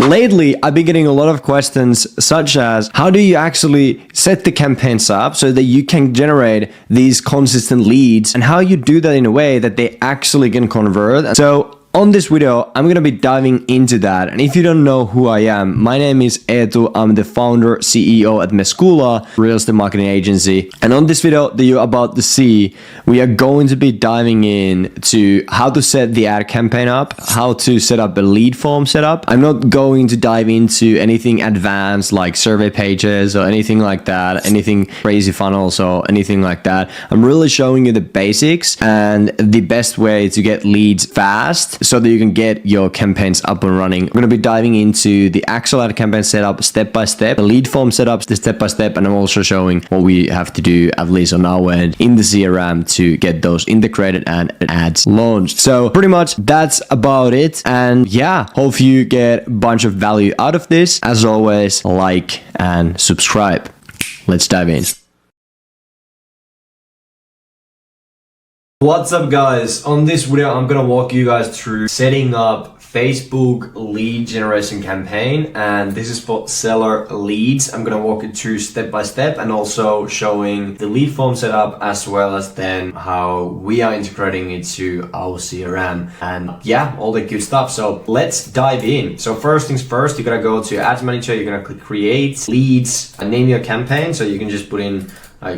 Lately, I've been getting a lot of questions such as how do you actually set the campaigns up so that you can generate these consistent leads, and how you do that in a way that they actually can convert. So on this video, I'm going to be diving into that. And if you don't know who I am, my name is Eetu. I'm the founder, CEO at Mescula, real estate marketing agency. And on this video that you're about to see, we are going to be diving in to how to set the ad campaign up, how to set up a lead form setup. I'm not going to dive into anything advanced like survey pages or anything like that, anything crazy funnels or anything like that. I'm really showing you the basics and the best way to get leads fast, so that you can get your campaigns up and running. I'm going to be diving into the actual ad campaign setup step by step, the lead form setups, the step by step, and I'm also showing what we have to do, at least on our end, in the CRM to get those integrated and ads launched. So pretty much that's about it. And yeah, hope you get a bunch of value out of this. As always, like and subscribe. Let's dive in. What's up guys? On this video I'm gonna walk you guys through setting up Facebook lead generation campaign, and this is for seller leads. I'm gonna walk you through step by step and also showing the lead form setup as well as then how we are integrating it to our CRM and yeah, all the good stuff. So let's dive in. So first things first, you're gonna go to Ads Manager, you're gonna click create leads and name your campaign. So you can just put in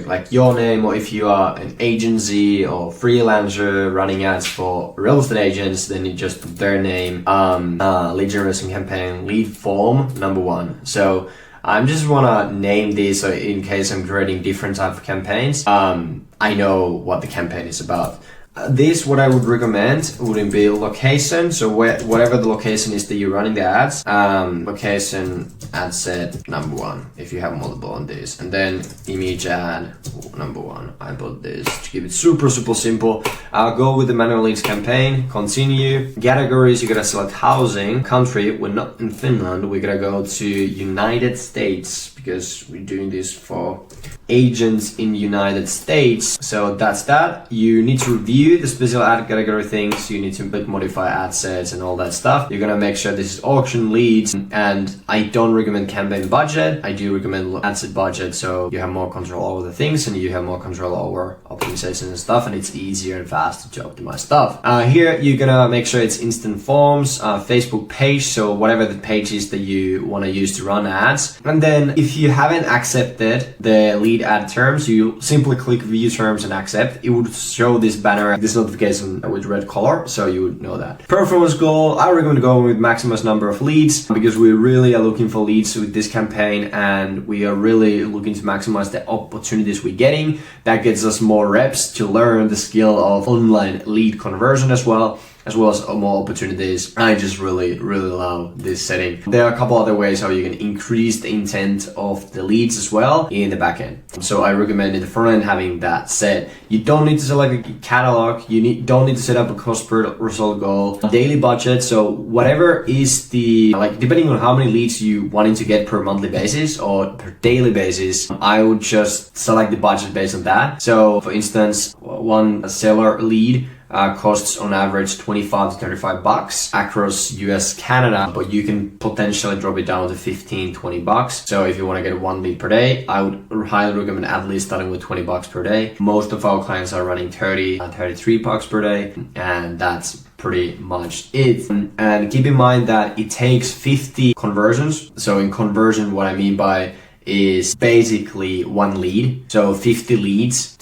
like your name, or if you are an agency or freelancer running ads for real estate agents, then you just put their name, lead generation campaign, lead form number 1. So I just want to name this so in case I'm creating different type of campaigns, I know what the campaign is about. This, what I would recommend would be location. So whatever the location is that you're running the ads, location ad set number 1 if you have multiple on this, and then image ad number 1. I put this to keep it super simple. I'll go with the manual leads campaign, continue. Categories, you gotta select housing. Country, we're not in Finland, we're gonna go to United States because we're doing this for agents in United States. So that's that. You need to review the special ad category things. You need to modify ad sets and all that stuff. You're gonna make sure this is auction leads, and I don't recommend campaign budget. I do recommend ad set budget, so you have more control over the things and you have more control over optimization and stuff, and it's easier and faster to optimize stuff. Here you're gonna make sure it's instant forms, Facebook page, so whatever the page is that you want to use to run ads. And then if you haven't accepted the lead ad terms, you simply click view terms and accept. It would show this banner, this notification with red color, so you would know that. Performance goal, I recommend going with maximum number of leads because we really are looking for leads with this campaign, and we are really looking to maximize the opportunities we're getting. That gets us more reps to learn the skill of online lead conversion as well as more opportunities. I just really love this setting. There are a couple other ways how you can increase the intent of the leads as well in the backend. So I recommend in the front end having that set. You don't need to select a catalog. You don't need to set up a cost per result goal, daily budget. So whatever is the, depending on how many leads you wanting to get per monthly basis or per daily basis, I would just select the budget based on that. So for instance, one seller lead costs on average $25 to $35 across US, Canada, but you can potentially drop it down to $15-20. So if you want to get 1 lead per day, I would highly recommend at least starting with $20 per day. Most of our clients are running $30 and $33 per day, and that's pretty much it. And keep in mind that it takes 50 conversions. So in conversion, what I mean by is basically 1 lead, so 50 leads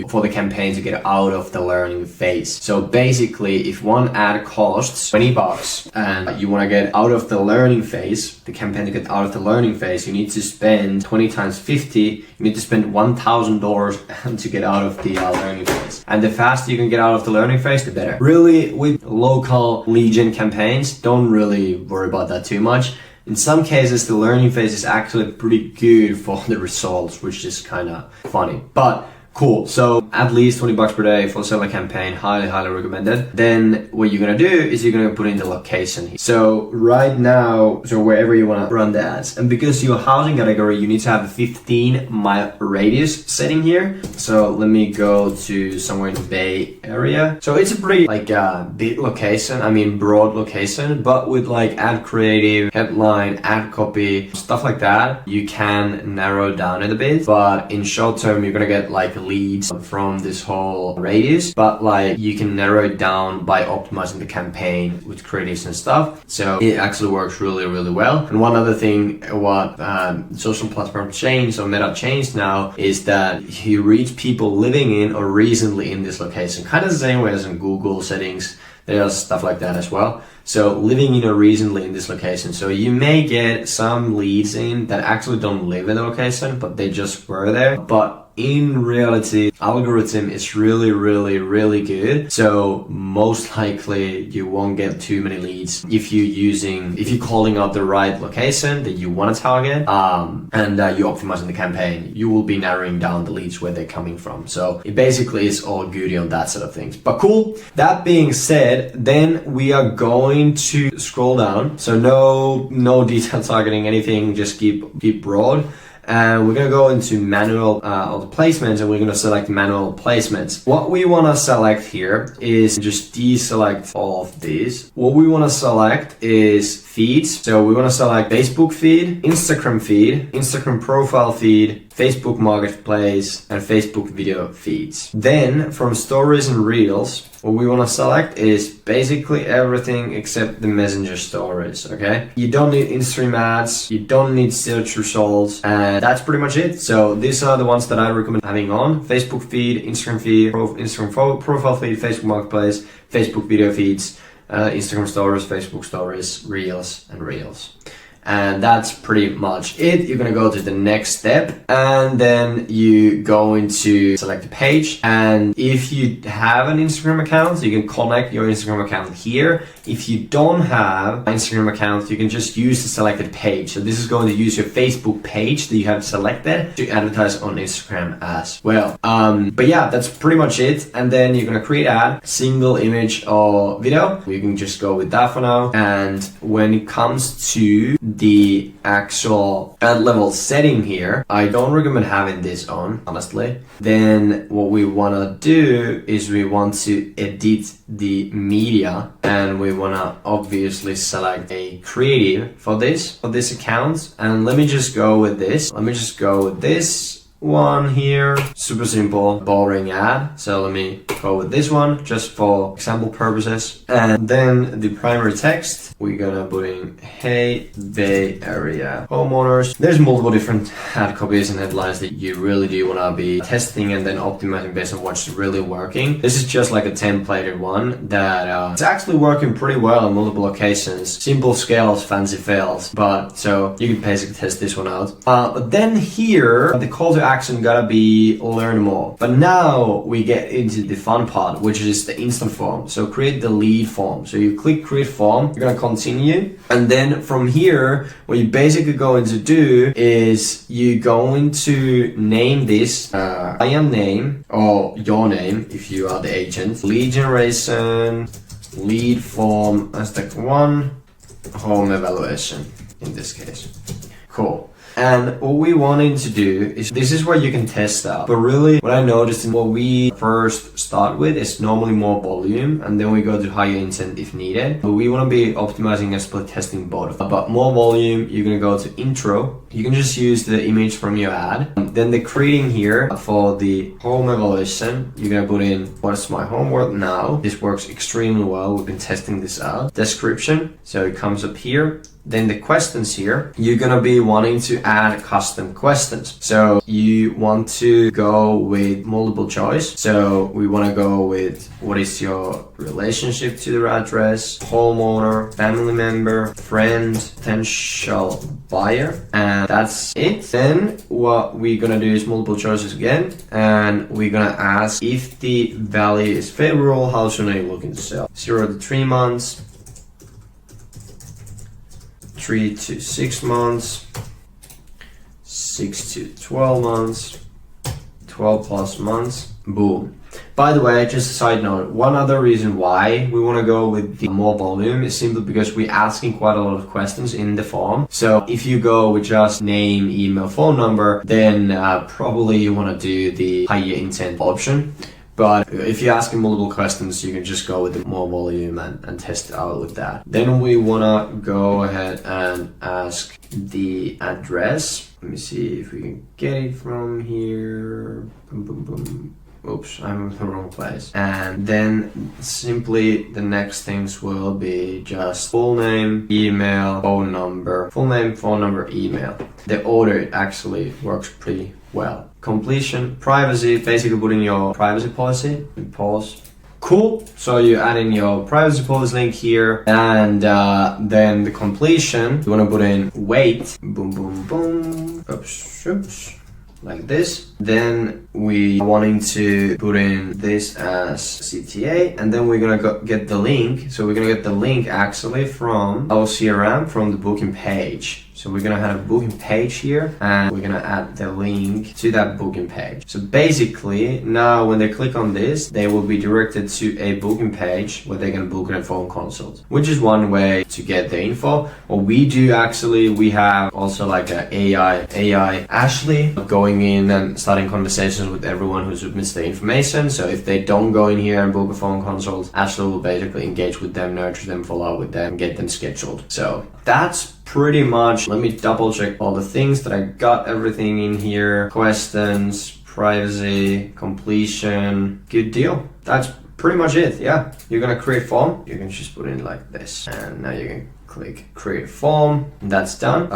for the campaign to get out of the learning phase. So basically, if one ad costs $20 and you want to get out of the learning phase, the campaign to get out of the learning phase, you need to spend 20 times 50, you need to spend $1,000 to get out of the learning phase. And the faster you can get out of the learning phase, the better. Really, with local lead gen campaigns, don't really worry about that too much. In some cases, the learning phase is actually pretty good for the results, which is kind of funny. But Cool. So at least $20 per day for seller campaign, highly recommended. Then what you're gonna do is you're gonna put in the location here. So right now, so wherever you wanna run the ads, and because your housing category, you need to have a 15-mile radius setting here. So let me go to somewhere in the Bay Area. So it's a pretty like big location, I mean broad location, but with like ad creative, headline, ad copy, stuff like that, you can narrow down it a bit. But in short term, you're gonna get like leads from this whole radius, but like you can narrow it down by optimizing the campaign with creatives and stuff. So it actually works really well. And one other thing what social platform changed or Meta changed now is that you reach people living in or recently in this location, kind of the same way as in Google settings. There's stuff like that as well. So living in or recently in this location. So you may get some leads in that actually don't live in the location, but they just were there. But in reality, algorithm is really good. So most likely you won't get too many leads if you're calling out the right location that you want to target, and you're optimizing the campaign. You will be narrowing down the leads where they're coming from. So it basically is all goody on that sort of things. But cool. That being said, then we are going to scroll down. So no detail targeting anything. Just keep broad. And we're going to go into manual of the placements, and we're going to select manual placements. What we want to select here is just deselect all of these. What we want to select is feeds. So we want to select Facebook feed, Instagram profile feed, Facebook Marketplace, and Facebook video feeds. Then from stories and reels, what we want to select is basically everything except the messenger stories, okay? You don't need in-stream ads, you don't need search results, and that's pretty much it. So these are the ones that I recommend having on: Facebook feed, Instagram profile feed, Facebook Marketplace, Facebook video feeds, Instagram stories, Facebook stories, reels. And that's pretty much it. You're gonna go to the next step, and then you go into select a page. And if you have an Instagram account, you can connect your Instagram account here. If you don't have an Instagram account, you can just use the selected page. So this is going to use your Facebook page that you have selected to advertise on Instagram as well. But yeah, that's pretty much it. And then you're gonna create ad, single image or video. You can just go with that for now. And when it comes to the actual ad level setting here, I don't recommend having this on, honestly. Then what we want to do is we want to edit the media, and we want to obviously select a creative for this account. And let me just go with this. One here, super simple, boring ad. So let me go with this one just for example purposes. And then the primary text, we're gonna put in, hey, Bay Area homeowners. There's multiple different ad copies and headlines that you really do wanna be testing and then optimizing based on what's really working. This is just like a templated one that it's actually working pretty well on multiple occasions. Simple scales, fancy fails, but so you can basically test this one out. But then here, the call to action gotta be learn more. But now we get into the fun part, which is the instant form. So create the lead form. So you click create form, you're gonna continue, and then from here, what you basically going to do is you're going to name this client name or your name if you are the agent, lead generation, lead form, step 1, home evaluation in this case. Cool. And what we wanted to do is, this is where you can test out. But really, what I noticed is what we first start with is normally more volume, and then we go to higher intent if needed. But we want to be optimizing and split testing both. But more volume, you're going to go to intro. You can just use the image from your ad. Then the creating here for the home evaluation, you're going to put in what's my homework now. This works extremely well. We've been testing this out. Description. So it comes up here. Then the questions here, you're gonna be wanting to add custom questions. So you want to go with multiple choice. So we want to go with what is your relationship to their address, homeowner, family member, friend, potential buyer, and that's it. Then what we're gonna do is multiple choices again, and we're gonna ask if the value is favorable, how soon are you looking to sell? 0 to 3 months, 3 to 6 months, 6 to 12 months, 12 plus months. Boom. By the way, just a side note, one other reason why we want to go with the more volume is simply because we're asking quite a lot of questions in the form. So if you go with just name, email, phone number, then probably you want to do the higher intent option. But if you're asking multiple questions, you can just go with the more volume and test it out with that. Then we want to go ahead and ask the address. Let me see if we can get it from here. Boom, boom, boom. Oops, I'm in the wrong place. And then simply the next things will be just full name, email, phone number. Full name, phone number, email. The order actually works pretty well. Completion, privacy, basically put in your privacy policy. Pause. Cool. So you add in your privacy policy link here, and then the completion, you want to put in wait. Boom, boom, boom. Oops, oops. Like this. Then we are wanting to put in this as CTA, and then we're gonna get the link. So we're gonna get the link actually from our CRM, from the booking page. So we're gonna have a booking page here, and we're gonna add the link to that booking page. So basically, now when they click on this, they will be directed to a booking page where they can book a phone consult, which is one way to get the info. What we do actually, we have also like a AI Ashley going in and starting conversations with everyone who submits the information. So if they don't go in here and book a phone consult, Ashley will basically engage with them, nurture them, follow up with them, get them scheduled. So that's pretty much. Let me double check all the things that I got everything in here. Questions, privacy, completion. Good deal. That's pretty much it. Yeah, you're gonna create form. You can just put in like this, and now you can click create form, and that's done.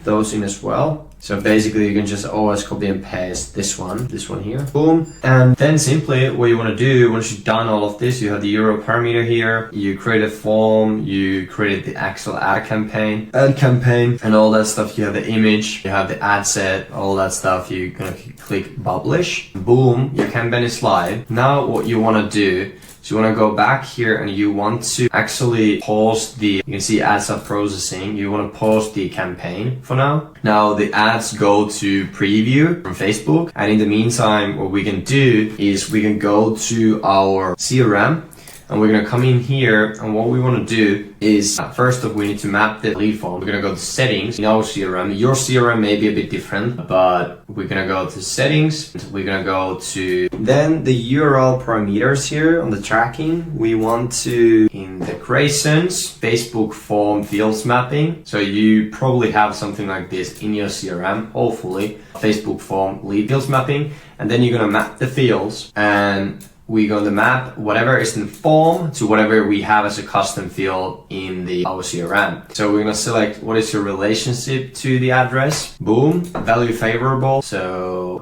Those in as well. So basically you can just always copy and paste this one here, boom. And then simply what you want to do, once you've done all of this, you have the Euro parameter here, you create a form, you created the actual ad campaign and all that stuff. You have the image, you have the ad set, all that stuff. You're gonna click publish, boom, your campaign is live. Now what you want to do, so you want to go back here and you want to actually pause you can see ads are processing. You want to pause the campaign for now. Now the ads go to preview from Facebook. And in the meantime, what we can do is we can go to our CRM. And we're gonna come in here, and what we wanna do is, first off, we need to map the lead form. We're gonna go to settings in our CRM. Your CRM may be a bit different, but we're gonna go to settings. We're gonna go to, then the URL parameters here on the tracking. We want to, in the creations, Facebook form fields mapping. So you probably have something like this in your CRM, hopefully, Facebook form lead fields mapping. And then you're gonna map the fields, and we're going to map whatever is in the form to whatever we have as a custom field in our CRM. So we're going to select what is your relationship to the address. Boom, value favorable. So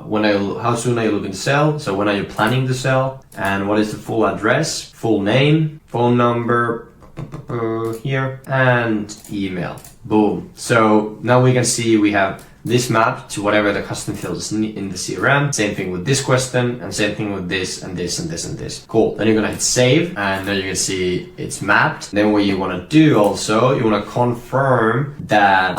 how soon are you looking to sell? So when are you planning to sell? And what is the full address? Full name, phone number here, and email. Boom. So now we can see we have this map to whatever the custom fields in the CRM. Same thing with this question, and same thing with this and this and this and this. Cool. Then you're gonna hit save, and then you can see it's mapped. Then what you wanna do also, you wanna confirm that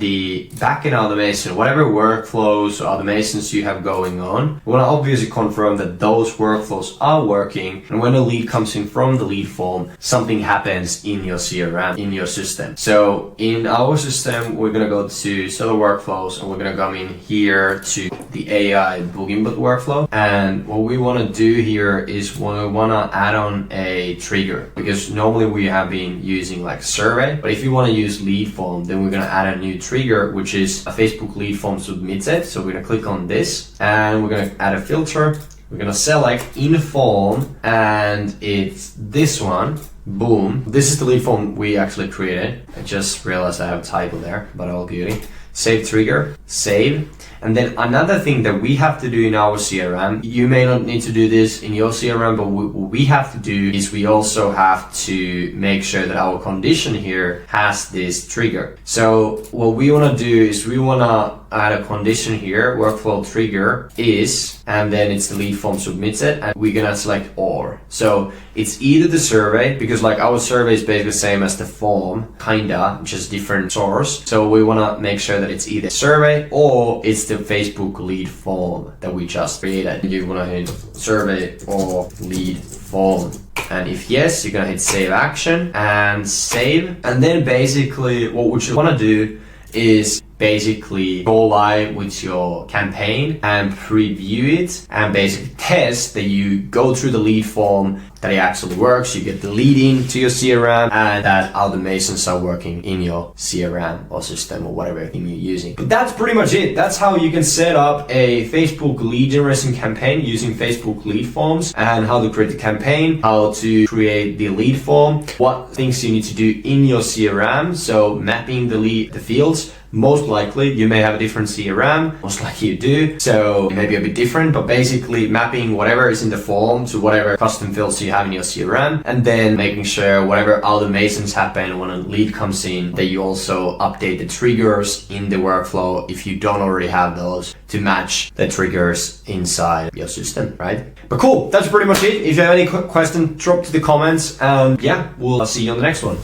the backend automation, whatever workflows or automations you have going on, you wanna obviously confirm that those workflows are working. And when a lead comes in from the lead form, something happens in your CRM, in your system. So in our system, we're gonna go to seller workflow, and we're gonna come in here to the AI booking bot workflow. And what we wanna do here is we wanna add on a trigger, because normally we have been using like survey, but if you wanna use lead form, then we're gonna add a new trigger, which is a Facebook lead form submitted. So we're gonna click on this, and we're gonna add a filter. We're gonna select in form, and it's this one. Boom. This is the lead form we actually created. I just realized I have a typo there, but all beauty. Save trigger, save. And then another thing that we have to do in our CRM, you may not need to do this in your CRM, but what we have to do is we also have to make sure that our condition here has this trigger. So what we want to do is we want to add a condition here, workflow trigger is, and then it's the lead form submitted, and we're gonna select or. So it's either the survey, because like our survey is basically the same as the form, kinda, just different source. So we wanna make sure that it's either survey or it's the Facebook lead form that we just created. You're gonna hit survey or lead form. And if yes, you're gonna hit save action and save. And then basically what you wanna do is basically go live with your campaign and preview it and basically test that you go through the lead form, that it actually works, you get the lead into your CRM, and that automations are working in your CRM or system or whatever thing you're using. But that's pretty much it. That's how you can set up a Facebook lead generation campaign using Facebook lead forms, and how to create the campaign, how to create the lead form, what things you need to do in your CRM. So mapping the fields. Most likely you may have a different CRM, most likely you do, so it may be a bit different, but basically mapping whatever is in the form to whatever custom fields you have in your CRM, and then making sure whatever automations happen when a lead comes in, that you also update the triggers in the workflow if you don't already have those, to match the triggers inside your system, right? But cool, that's pretty much it. If you have any questions, drop to the comments, and yeah, we'll see you on the next one.